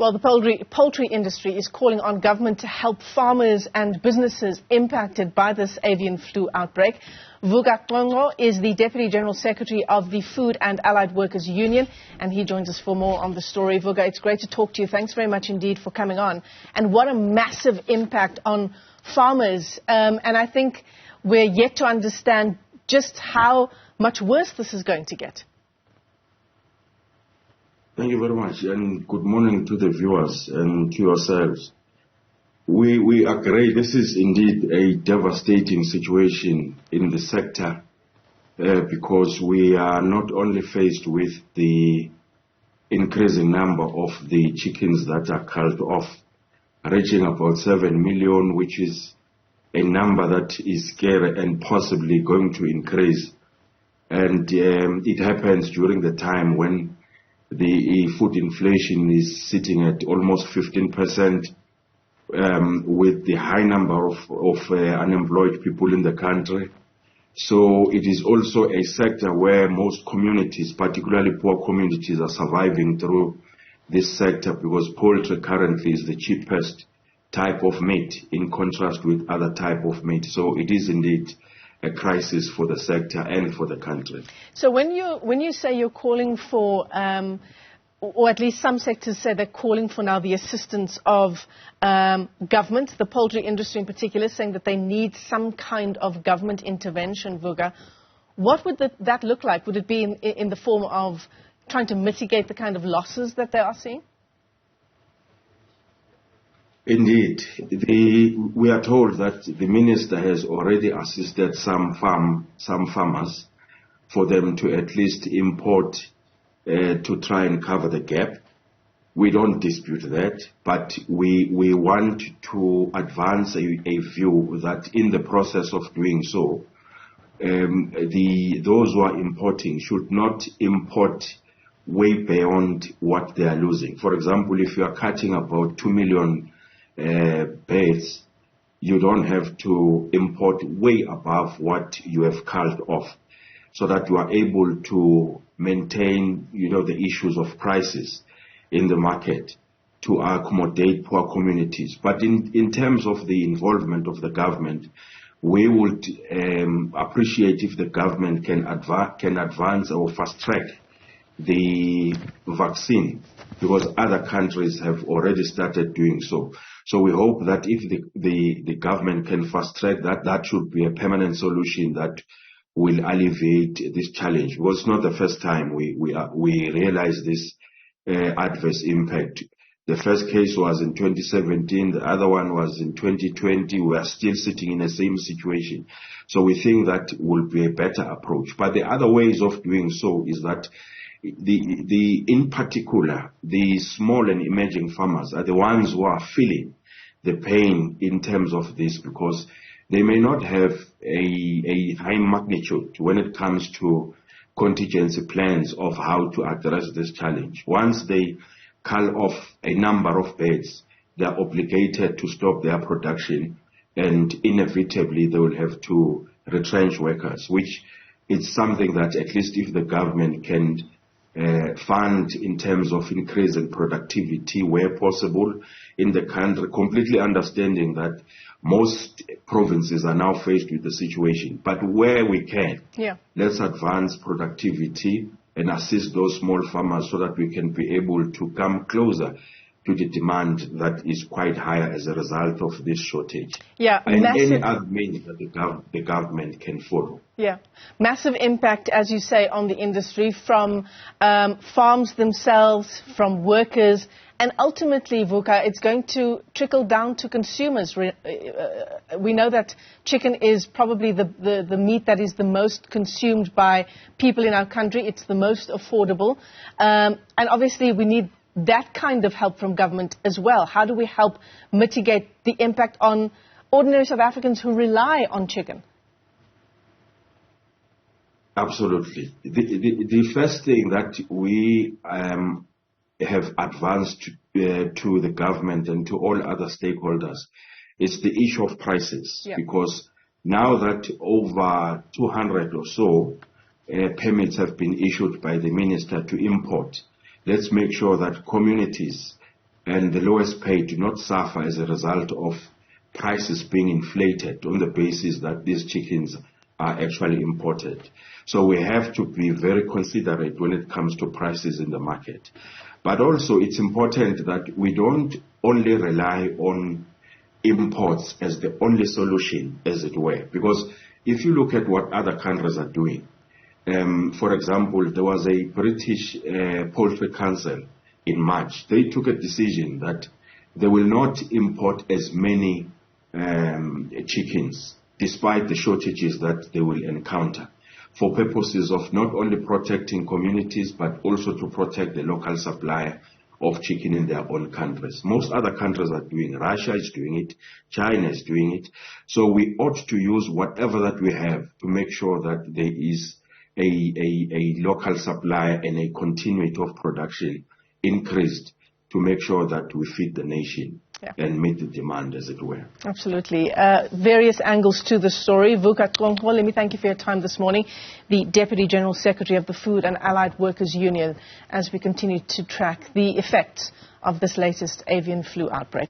Well, the poultry industry is calling on government to help farmers and businesses impacted by this avian flu outbreak. Vuka Chonco is the Deputy General Secretary of the Food and Allied Workers Union, and he joins us for more on the story. Vuka, it's great to talk to you. Thanks very much indeed for coming on. And what a massive impact on farmers. And I think we're yet to understand just how much worse this is going to get. Thank you very much, and good morning to the viewers and to yourselves. We agree this is indeed a devastating situation in the sector because we are not only faced with the increasing number of the chickens that are culled off, reaching about 7 million, which is a number that is scary and possibly going to increase. And it happens during the time when the food inflation is sitting at almost 15%, with the high number of unemployed people in the country. So it is also a sector where most communities, particularly poor communities, are surviving through this sector because poultry currently is the cheapest type of meat in contrast with other type of meat. So it is indeed a crisis for the sector and for the country. So when you say you're calling for, or at least some sectors say they're calling for now the assistance of government, the poultry industry in particular, saying that they need some kind of government intervention, Vuka, what would that look like? Would it be in the form of trying to mitigate the kind of losses that they are seeing? Indeed. We are told that the minister has already assisted some farmers for them to at least import to try and cover the gap. We don't dispute that, but we want to advance a view that in the process of doing so, those who are importing should not import way beyond what they are losing. For example, if you are cutting about 2 million birds, you don't have to import way above what you have culled off, so that you are able to maintain, the issues of prices in the market to accommodate poor communities. But in terms of the involvement of the government, we would appreciate if the government can advance or fast track the vaccine, because other countries have already started doing so. So we hope that if the government can fast track that should be a permanent solution that will alleviate this challenge. Because it's not the first time we realize this adverse impact. The first case was in 2017, the other one was in 2020. We are still sitting in the same situation. So we think that will be a better approach. But the other ways of doing so is that in particular, the small and emerging farmers are the ones who are feeling the pain in terms of this, because they may not have a high magnitude when it comes to contingency plans of how to address this challenge. Once they cull off a number of birds, they are obligated to stop their production, and inevitably they will have to retrench workers, which is something that at least if the government can fund in terms of increasing productivity where possible in the country, completely understanding that most provinces are now faced with the situation. But where we can, let's advance productivity and assist those small farmers so that we can be able to come closer to the demand that is quite higher as a result of this shortage. And any other means that the government can follow. Massive impact, as you say, on the industry, from farms themselves, from workers, and ultimately, Vuka, it's going to trickle down to consumers. We know that chicken is probably the meat that is the most consumed by people in our country. It's the most affordable. And obviously, we need that kind of help from government as well. How do we help mitigate the impact on ordinary South Africans who rely on chicken? Absolutely. The first thing that we have advanced to the government and to all other stakeholders is the issue of prices. Because now that over 200 or so permits have been issued by the minister to import, let's make sure that communities and the lowest paid do not suffer as a result of prices being inflated on the basis that these chickens are actually imported. So we have to be very considerate when it comes to prices in the market. But also it's important that we don't only rely on imports as the only solution, as it were, because if you look at what other countries are doing, for example, there was a British Poultry Council in March. They took a decision that they will not import as many chickens, despite the shortages that they will encounter, for purposes of not only protecting communities, but also to protect the local supply of chicken in their own countries. Most other countries are doing it. Russia is doing it. China is doing it. So we ought to use whatever that we have to make sure that there is a local supply and a continuity of production increased to make sure that we feed the nation. Yeah. And meet the demand, as it were. Absolutely. Various angles to the story. Vuka, Chonco, let me thank you for your time this morning, the Deputy General Secretary of the Food and Allied Workers Union, as we continue to track the effects of this latest avian flu outbreak.